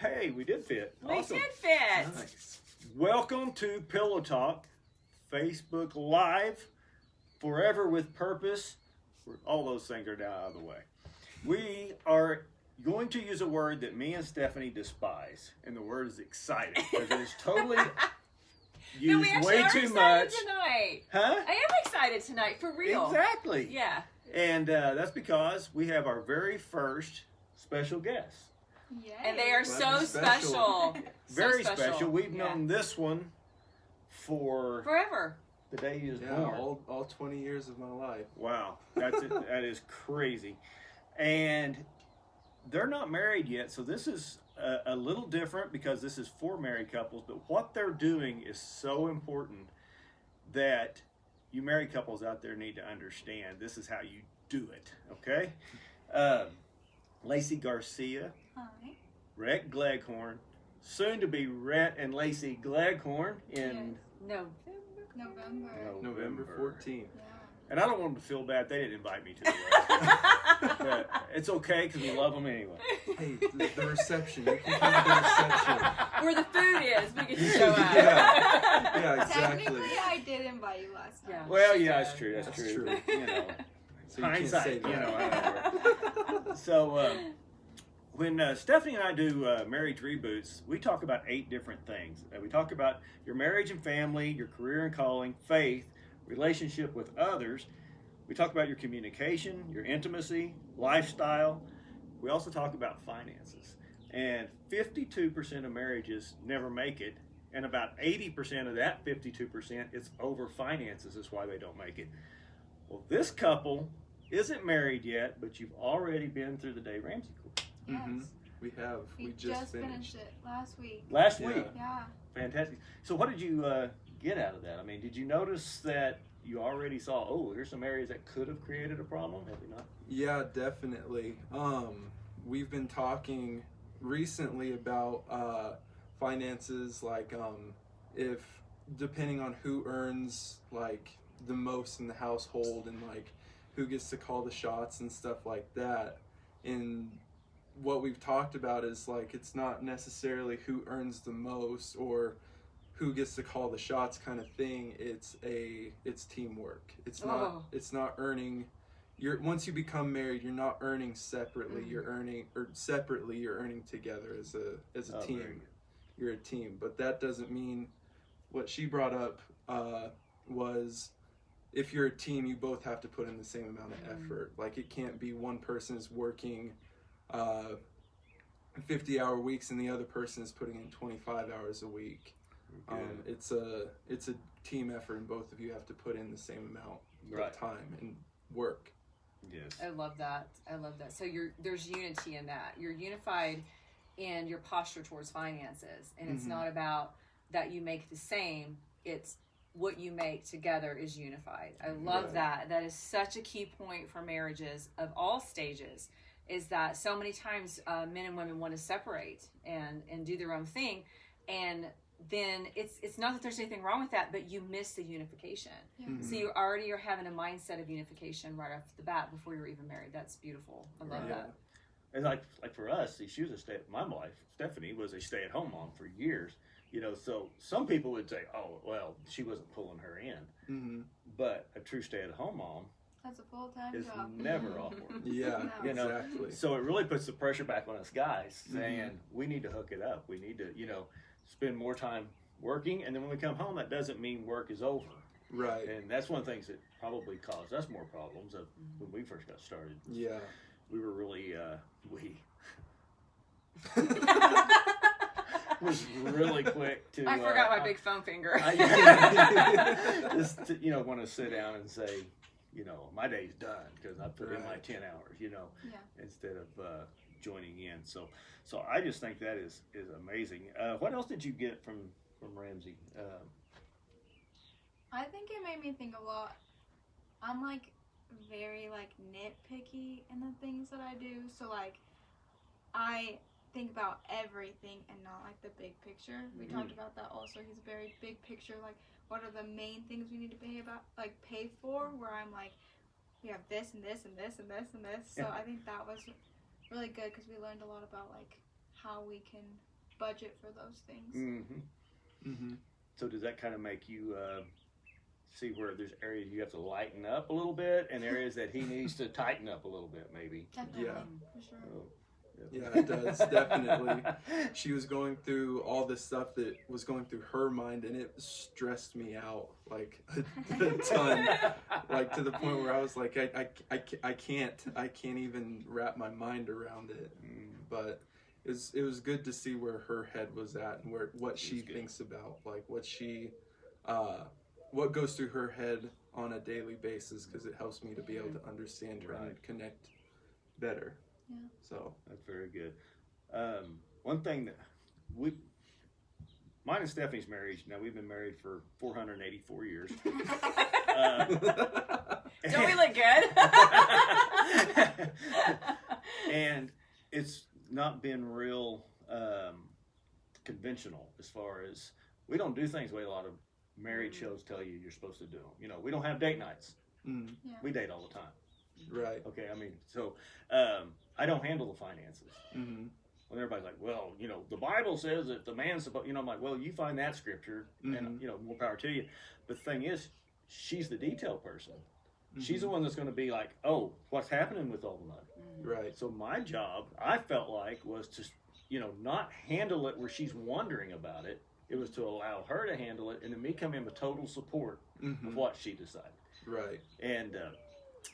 Hey, we did fit. We Awesome. did fit. Nice. Welcome to Pillow Talk, Facebook Live, Forever with Purpose. All those things are now out of the way. We are going to use a word that me and Stephanie despise, and the word is excited because it is totally used way too much. Tonight. Huh? I am excited tonight, for real. Exactly. Yeah. And that's because we have our very first special guest. Yay. And they are so special. Very special. We've Yeah. known this one for forever. the day he was Yeah, born. all 20 years of my life. Wow, that's it. That is crazy. And they're not married yet, so this is a little different because this is for married couples. But what they're doing is so important that you married couples out there need to understand. This is how you do it. Okay, Lacey Garcia. Hi. Rhett Gleghorn, soon to be Rhett and Lacey Gleghorn in November 14th. Yeah. and I don't want them to feel bad. They didn't invite me to the wedding. But it's okay because we love them anyway. Hey, the reception. You can come to the reception. Where the food is, we get to show up. Yeah, exactly. Technically, I did invite you last time. Yeah. Well, She yeah, did. that's true. That's That's true. true. You know, So you can't say hindsight. that. You know, I don't know. So when Stephanie and I do marriage reboots, we talk about 8 different things. We talk about your marriage and family, your career and calling, faith, relationship with others. We talk about your communication, your intimacy, lifestyle. We also talk about finances. And 52% of marriages never make it. And about 80% of that 52% is over finances is why they don't make it. Well, this couple isn't married yet, but you've already been through the Dave Ramsey course. Yes. We have. We just finished it last week. Last Yeah. week. Yeah. Fantastic. So what did you get out of that? I mean, did you notice that you already saw, oh, there's some areas that could have created a problem? Have you not? Yeah, definitely. We've been talking recently about finances, like if depending on who earns like the most in the household and like who gets to call the shots and stuff like that. And what we've talked about is like it's not necessarily who earns the most or who gets to call the shots kind of thing. It's teamwork. It's not earning. Once you become married, you're not earning separately. Mm-hmm. You're earning together as a Very team. good. You're a team, but that doesn't mean what she brought up was if you're a team, you both have to put in the same amount of effort. Like it can't be one person is working 50-hour weeks and the other person is putting in 25 hours a week. It's a team effort, and both of you have to put in the same amount of time and work. Yes. I love that. So there's unity in that. You're unified in your posture towards finances, and it's not about that you make the same. It's what you make together is unified. I love that. That is such a key point for marriages of all stages. Is that so many times men and women want to separate and do their own thing, and then it's not that there's anything wrong with that, but you miss the unification. Yeah. So you already are having a mindset of unification right off the bat before you're even married. That's beautiful. I love that. And like for us, see, she was my wife, Stephanie, was a stay-at-home mom for years. You know, so some people would say, oh, well, she wasn't pulling her in. But a true stay-at-home mom That's a full-time is job. never off work. Yeah, You know, exactly. So it really puts the pressure back on us guys, saying we need to hook it up. We need to, spend more time working, and then when we come home, that doesn't mean work is over. Right. And that's one of the things that probably caused us more problems when we first got started. Yeah. We were really was really quick to. I forgot my big phone finger. Just to, want to sit down and say, my day's done because I put in my 10 hours, instead of joining in. So I just think that is amazing. What else did you get from Ramsey? I think it made me think a lot. I'm very nitpicky in the things that I do. So I think about everything and not the big picture. We talked about that also. He's a very big picture. What are the main things we need to pay for? Where I'm we have this and this and this and this and this. So I think that was really good because we learned a lot about how we can budget for those things. Mm-hmm. Mm-hmm. So does that kind of make you see where there's areas you have to lighten up a little bit and areas that he needs to tighten up a little bit, maybe? Definitely, Yeah. for sure. Oh, Yeah, it does, definitely. She was going through all this stuff that was going through her mind, and it stressed me out like a ton, like to the point where I was like, I can't even wrap my mind around it. But it was good to see where her head was at and what she thinks about, like what goes through her head on a daily basis, because it helps me to be able to understand her and connect better. Yeah. So that's very good. One thing that mine and Stephanie's marriage, now we've been married for 484 years. Don't we look good? And it's not been real conventional as far as, we don't do things the way a lot of married shows tell you you're supposed to do them. You know, we don't have date nights. Mm. Yeah. We date all the time. Right. Okay, I mean, so I don't handle the finances. Mm-hmm. When everybody's like, well, you know, the Bible says that the man's supposed, you know, I'm like, well, you find that scripture, and, you know, more power to you. But the thing is, she's the detail person. She's the one that's going to be like, oh, what's happening with all the money? Right. So my job, I felt like, was to, you know, not handle it where she's wondering about it. It was to allow her to handle it, and then me come in with total support of what she decided. Right. And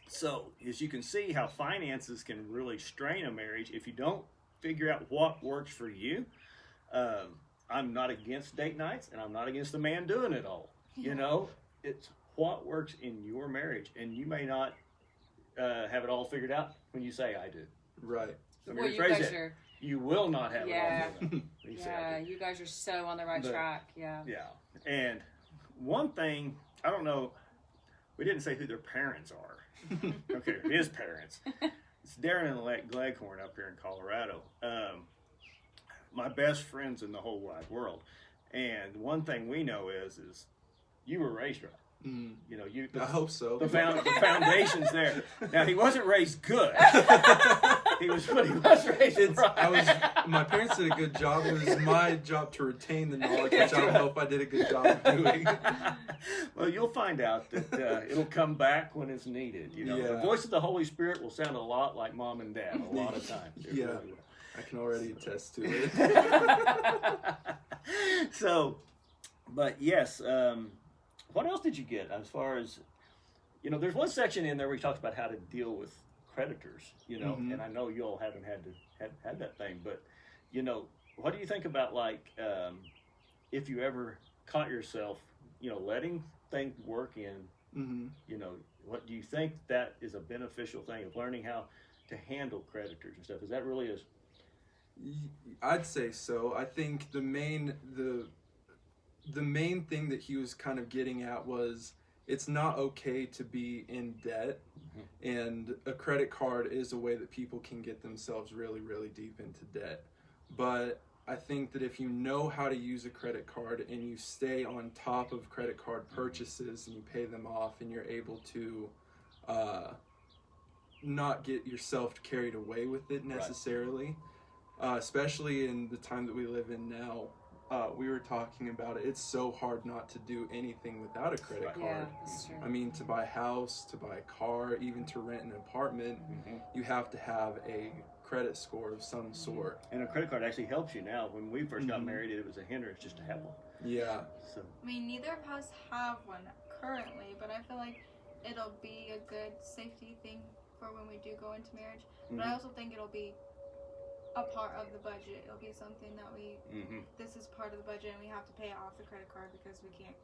so, as you can see, how finances can really strain a marriage if you don't figure out what works for you. I'm not against date nights, and I'm not against the man doing it all. You know, it's what works in your marriage, and you may not have it all figured out when you say I do. Right. Let me Well, you rephrase guys it. are, You will not have it all figured out when you say I yeah, do. you guys are so on the right But- track. Yeah. Yeah. And one thing, I don't know, we didn't say who their parents are. Okay, his parents. It's Darren and Rhett Gleghorn up here in Colorado. My best friends in the whole wide world. And one thing we know is you were raised right. Mm. You know, I hope so. the foundation's there. Now, he wasn't raised good. he was raised right. My parents did a good job. It was my job to retain the knowledge, which I don't know if I did a good job of doing. Well, you'll find out that it'll come back when it's needed. You know, the Yeah. voice of the Holy Spirit will sound a lot like mom and dad a lot of times. It Yeah. really will. I can already attest to it. So, but yes, what else did you get as far as, you know, there's one section in there where he talks about how to deal with creditors, you know, and I know you all haven't had that thing, but, you know, what do you think about, like, if you ever caught yourself, you know, letting things work in, you know, what do you think that is a beneficial thing of learning how to handle creditors and stuff? Is that really as... I'd say so. I think the main thing that he was kind of getting at was it's not okay to be in debt, and a credit card is a way that people can get themselves really, really deep into debt. But I think that if you know how to use a credit card and you stay on top of credit card purchases and you pay them off and you're able to not get yourself carried away with it necessarily, especially in the time that we live in now. We were talking about it. It's so hard not to do anything without a credit card. Yeah, that's true. I mean, to buy a house, to buy a car, even to rent an apartment, you have to have a credit score of some sort. And a credit card actually helps you now. When we first got married, it was a hindrance just to have one. Yeah. So I mean, neither of us have one currently, but I feel like it'll be a good safety thing for when we do go into marriage. But I also think it'll be a part of the budget. It'll be something that this is part of the budget, and we have to pay off the credit card because we can't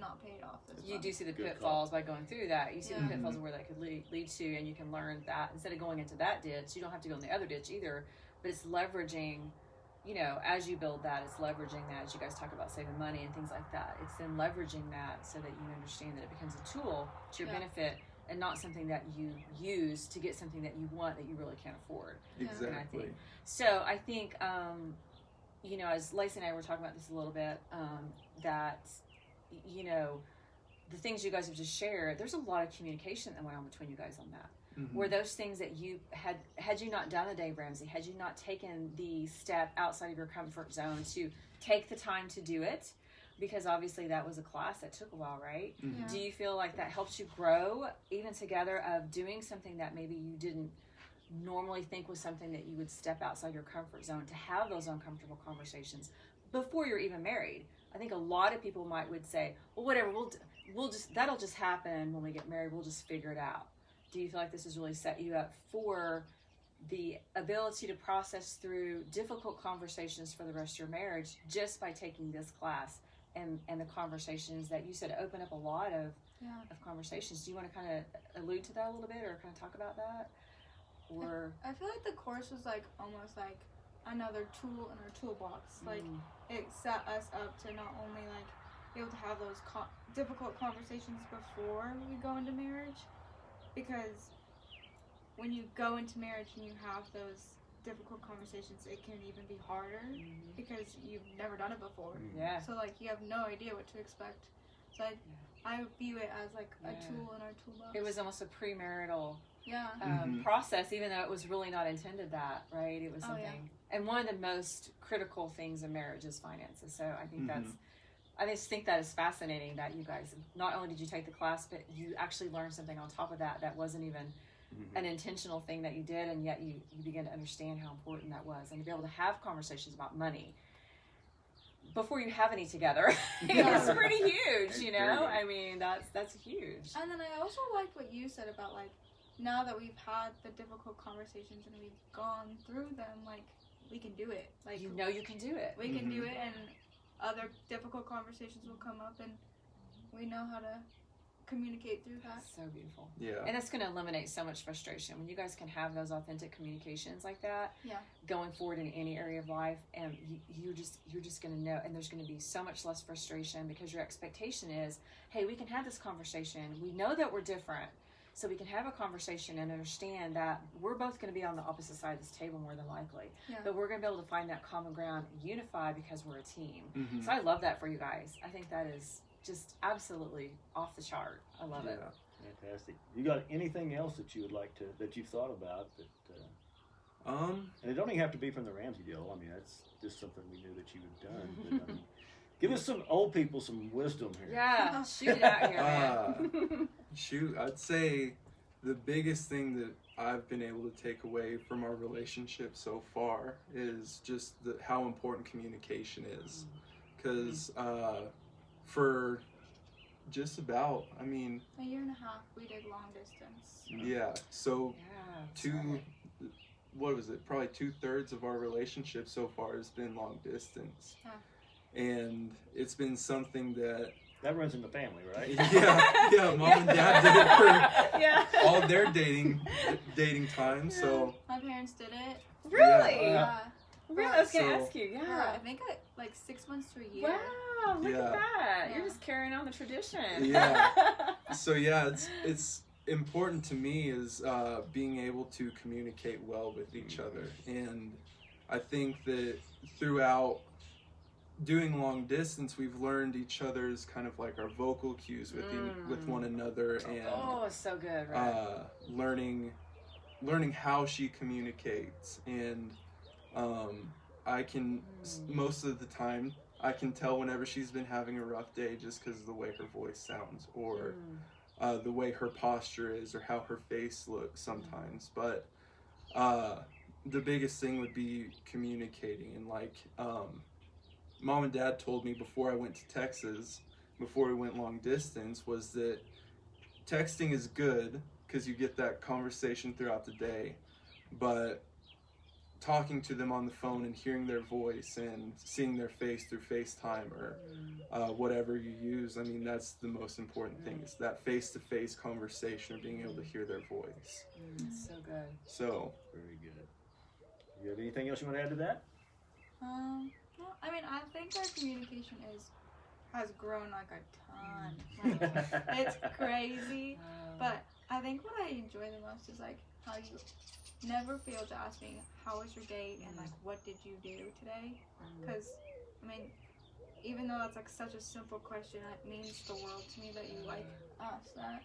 not pay it off this You month. do see the Good pitfalls by going through that. You see the Yeah. pitfalls of where that could lead to, and you can learn that instead of going into that ditch, you don't have to go in the other ditch either. But it's leveraging, you know, as you build that, it's leveraging that as you guys talk about saving money and things like that. It's then leveraging that so that you understand that it becomes a tool to your benefit and not something that you use to get something that you want that you really can't afford. Exactly. So I think, you know, as Lacey and I were talking about this a little bit, that, you know, the things you guys have just shared, there's a lot of communication that went on between you guys on that. were those things that you had you not done a Dave Ramsey, had you not taken the step outside of your comfort zone to take the time to do it, because obviously that was a class that took a while, right? Yeah. Do you feel like that helps you grow even together of doing something that maybe you didn't normally think was something that you would step outside your comfort zone to have those uncomfortable conversations before you're even married? I think a lot of people would say, well, whatever, we'll just, that'll just happen when we get married. We'll just figure it out. Do you feel like this has really set you up for the ability to process through difficult conversations for the rest of your marriage just by taking this class and the conversations that you said open up a lot of conversations? Do you want to kind of allude to that a little bit or kind of talk about that? Or I feel like the course was like almost like another tool in our toolbox. Like it set us up to not only like be able to have those difficult conversations before we go into marriage, because when you go into marriage and you have those difficult conversations, it can even be harder because you've never done it before. Yeah. So like you have no idea what to expect. So I view it as like a tool in our toolbox. It was almost a premarital Yeah. process, even though it was really not intended that, right? It was something, and one of the most critical things in marriage is finances. So I think I just think that is fascinating that you guys, not only did you take the class, but you actually learned something on top of that wasn't even an intentional thing that you did, and yet you begin to understand how important that was, and to be able to have conversations about money before you have any together is pretty huge, you know? I mean, that's huge. And then I also liked what you said about like, now that we've had the difficult conversations and we've gone through them, like we can do it. Like You know you can do it. we can do it, and other difficult conversations will come up, and we know how to communicate through that. So beautiful. Yeah. And that's going to eliminate so much frustration when you guys can have those authentic communications like that. Yeah. Going forward in any area of life, and you're just going to know, and there's going to be so much less frustration because your expectation is, hey, we can have this conversation. We know that we're different. So we can have a conversation and understand that we're both going to be on the opposite side of this table more than likely. Yeah. But we're going to be able to find that common ground, unify because we're a team. So I love that for you guys. I think that is just absolutely off the chart. I love it. Fantastic. You got anything else that you would like to, that you've thought about that? And it don't even have to be from the Ramsey deal. I mean, that's just something we knew that you had done. But, I mean, give us some old people some wisdom here. Yeah, shoot it out here, man. Shoot, I'd say the biggest thing that I've been able to take away from our relationship so far is just how important communication is. Because for just about, I mean... A year and a half, we did long distance. Yeah, so Yeah, what was it? Probably 2/3 of our relationship so far has been long distance. And it's been something that runs in the family, right? yeah, mom and dad did it for all their dating time. Yeah. So my parents did it. Really? Yeah. Really? I was going to So- ask you. For, Yeah. I think like 6 months to a year. Wow, look Yeah. at that. Yeah. You're just carrying on the tradition. Yeah. So yeah, it's important to me is being able to communicate well with each other, and I think that throughout doing long distance, we've learned each other's kind of like our vocal cues with one another, and Oh, it's so good, right? learning how she communicates, and I can most of the time I can tell whenever she's been having a rough day just because of the way her voice sounds, or the way her posture is, or how her face looks sometimes. But the biggest thing would be communicating, and like mom and dad told me before I went to Texas, before we went long distance, was that texting is good because you get that conversation throughout the day, but talking to them on the phone and hearing their voice and seeing their face through FaceTime or whatever you use, I mean, that's the most important thing, is that face-to-face conversation, or being able to hear their voice. So good. So Very good. You have anything else you want to add to that? No, I mean, I think our communication has grown like a ton. Like, it's crazy. But I think what I enjoy the most is like how you never fail to ask me, how was your day, and like, what did you do today? Because I mean, even though that's like such a simple question, it means the world to me that you like ask that.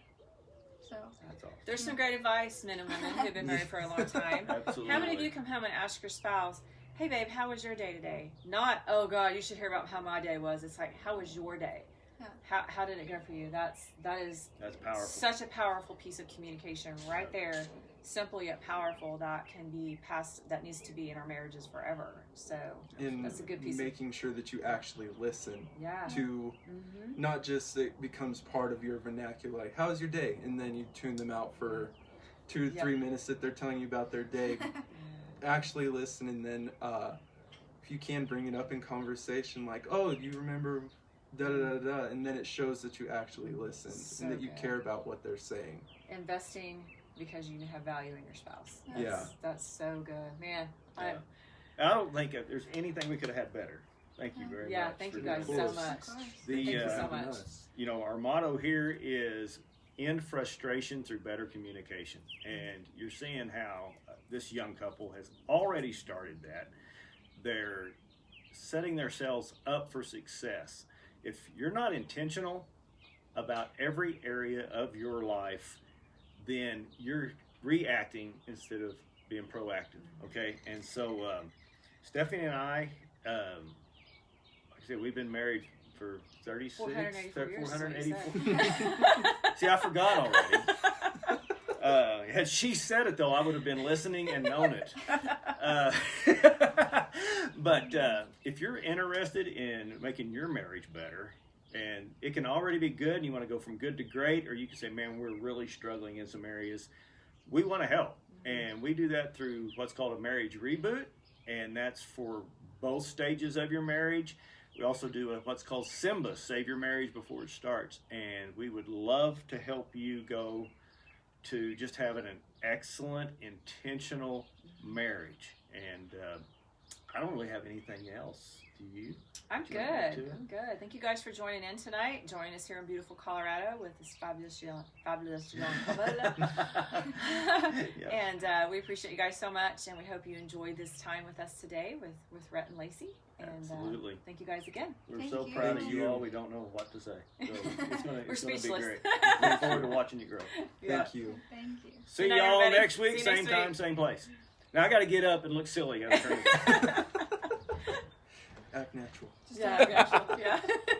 So That's awesome. There's some great advice, men and women who've been married for a long time. Absolutely. How many of you come home and ask your spouse, hey babe, how was your day today? Not, oh God, you should hear about how my day was. It's like, how was your day? Yeah. How did it go for you? That is powerful. such a powerful piece of communication right there. Simple yet powerful, that can be passed, that needs to be in our marriages forever. So In that's a good piece making sure that you actually listen yeah. to, not just it becomes part of your vernacular, like, how's your day? And then you tune them out for 2 to 3 minutes that they're telling you about their day. Actually listen, and then if you can, bring it up in conversation, like, oh, do you remember da da da da, and then it shows that you actually listened and that you care about what they're saying. Investing because you have value in your spouse. That's so good, man. I don't think there's anything we could have had better. Thank you very much. Yeah, thank you guys so much. Thank you so much. You know, our motto here is end frustration through better communication, and you're seeing how this young couple has already started that. They're setting themselves up for success. If you're not intentional about every area of your life, then you're reacting instead of being proactive, okay? And so Stephanie and I, like I said, we've been married for 484 years. 484. See, I forgot already. Had she said it, though, I would have been listening and known it. But if you're interested in making your marriage better, and it can already be good, and you want to go from good to great, or you can say, man, we're really struggling in some areas, we want to help. And we do that through what's called a marriage reboot, and that's for both stages of your marriage. We also do what's called SIMBA, Save Your Marriage Before It Starts, and we would love to help you go to just having an excellent, intentional marriage. And I don't really have anything else. Do you? I'm good. I'm good. Thank you guys for joining in tonight. Joining us here in beautiful Colorado with this fabulous young couple. And we appreciate you guys so much, and we hope you enjoyed this time with us today with Rhett and Lacey. And absolutely. Thank you guys again. We're Thank so you. proud of Thank you you all. We don't know what to say. So it's gonna be speechless. great. Look forward to watching you grow. Thank you. Thank you. See Good night, y'all everybody. next week, See you same next time, week. same place. Now I got to get up and look silly. Act natural. Yeah.